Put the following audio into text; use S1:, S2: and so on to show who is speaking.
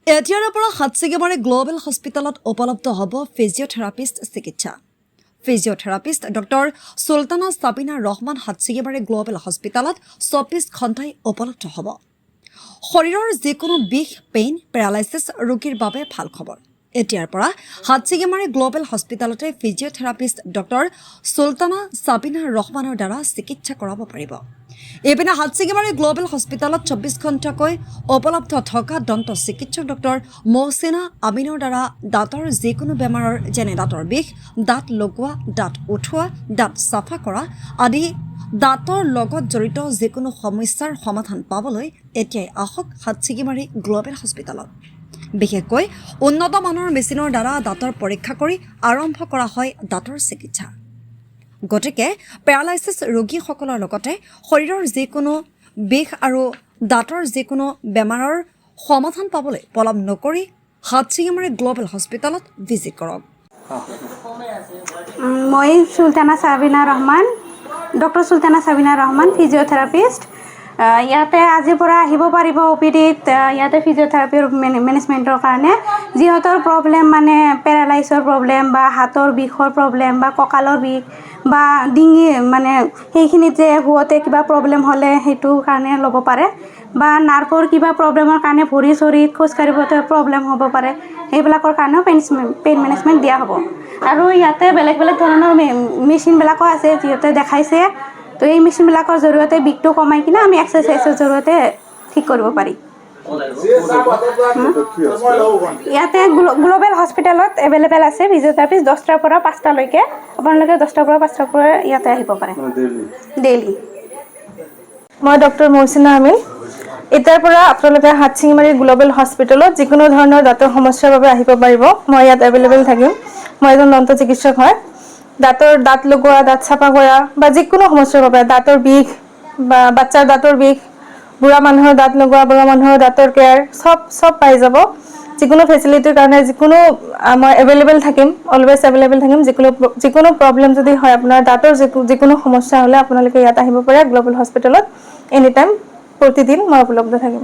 S1: এতিয়াৰ পৰা হাটছিগিমাৰী গ্লোবেল হস্পিটেলত উপলব্ধ হ'ব ফিজিঅ'থেৰাপিষ্ট চিকিৎসা। Physiotherapist doctor Sultana Sabina Rahman Hatsingimari global হস্পিটেলত 24 ঘণ্টাই উপলব্ধ হ'ব। শৰীৰৰ যিকোনো বিষ, পেইন, পেৰালাইচিছ ৰোগীৰ বাবে ভাল খবৰ। এতিয়াৰ পৰা হাটছিগিমাৰী গ্লোবেল হস্পিটেলতে ফিজিঅ'থেৰাপিষ্ট ডক্টৰ চুলতানা সাবিনা ৰহমানৰ দ্বাৰা চিকিৎসা কৰাব পাৰিব। এইপিনে হাটছিগিমাৰী গ্লোবেল হস্পিটেলত 24 ঘণ্টাকৈ উপলব্ধ থকা দন্ত চিকিৎসক ডক্টৰ মহচিনা আমিনৰ দ্বাৰা দাঁতৰ যিকোনো বেমাৰৰ যেনে দাঁতৰ বিষ, দাঁত লগোৱা, দাঁত উঠোৱা, দাঁত চাফা কৰা আদি দাঁতৰ লগত জড়িত যিকোনো সমস্যাৰ সমাধান পাবলৈ এতিয়াই আহক হাটছিগিমাৰী গ্লোবেল হস্পিটেলত। বিশেষকৈ উন্নত মানৰ মেচিনৰ দ্বাৰা দাঁতৰ পৰীক্ষা কৰি আৰম্ভ কৰা হয় দাঁতৰ চিকিৎসা। গতিকে পেৰালাইচিছ ৰোগীসকলৰ লগতে শৰীৰৰ যিকোনো বিষ আৰু দাঁতৰ যিকোনো বেমাৰৰ সমাধান পাবলৈ পলম নকৰি হাটছিগিমাৰী গ্লোবেল হস্পিটেলত ভিজিট কৰক।
S2: মই চুলতানা সাবিনা ৰহমান, ডক্টৰ চুলতানা সাবিনা ৰহমান, ফিজিঅ'থেৰাপিষ্ট। ইয়াতে আজিৰ পৰা আহিব পাৰিব OPDত। ইয়াতে ফিজিঅ'থেৰাপিৰ মেনেজমেণ্টৰ কাৰণে যিহঁতৰ প্ৰব্লেম মানে পেৰালাইছৰ প্ৰব্লেম বা হাতৰ বিষৰ প্ৰব্লেম বা কঁকালৰ বিষ বা ডিঙি মানে সেইখিনিত যে শুৱতে কিবা প্ৰব্লেম হ'লে সেইটো কাৰণে ল'ব পাৰে বা নাৰ্ভৰ কিবা প্ৰব্লেমৰ কাৰণে ভৰি চৰিত খোজকাঢ়িবতে প্ৰব্লেম হ'ব পাৰে, সেইবিলাকৰ কাৰণেও পেইন মেনেজমেণ্ট দিয়া হ'ব। আৰু ইয়াতে বেলেগ বেলেগ ধৰণৰ মেচিনবিলাকো আছে যিহেতু দেখাইছে। তো এই মেচিনবিলাকৰ জৰিয়তে বিষটো কমাই কিনে আমি এক্সাৰচাইজৰ জৰিয়তে ঠিক কৰিব পাৰি। ইয়াতে গ্লোবেল হস্পিটেলত এভেইলেবল আছে ফিজিঅ'থেৰাপিষ্ট 10টাৰ পৰা 5টালৈকে। আপোনালোকে 10টাৰ পৰা 5টাৰ পৰা ইয়াতে আহিব পাৰে ডেইলি।
S3: মই ডক্টৰ মহচিনা আমিন। এতিয়াৰ পৰা আপোনালোকে হাটছিগিমাৰী গ্লোবেল হস্পিটেলত যিকোনো ধৰণৰ দাঁতৰ সমস্যাৰ বাবে আহিব পাৰিব। মই ইয়াত এভেইলেবল থাকিম। মই এজন দন্ত চিকিৎসক হয়। দাঁত লগোৱা, দাঁত চাফা কৰা বা যিকোনো সমস্যাৰ বাবে, দাঁতৰ বিষ বা বাচ্চাৰ দাঁতৰ বিষ, বুঢ়া মানুহৰ দাঁত লগোৱা, বুঢ়া মানুহৰ দাঁতৰ কেয়াৰ চব পাই যাব। যিকোনো ফেচিলিটিৰ কাৰণে মই এভেইলেবল থাকিম, অলৱেজ এভেইলেবল থাকিম। যিকোনো প্ৰব্লেম যদি হয়, আপোনাৰ দাঁতৰ যিকোনো সমস্যা হ'লে আপোনালোকে ইয়াত আহিব পাৰে গ্লোবেল হস্পিটেলত। এনি টাইম প্ৰতিদিন মই উপলব্ধ থাকিম।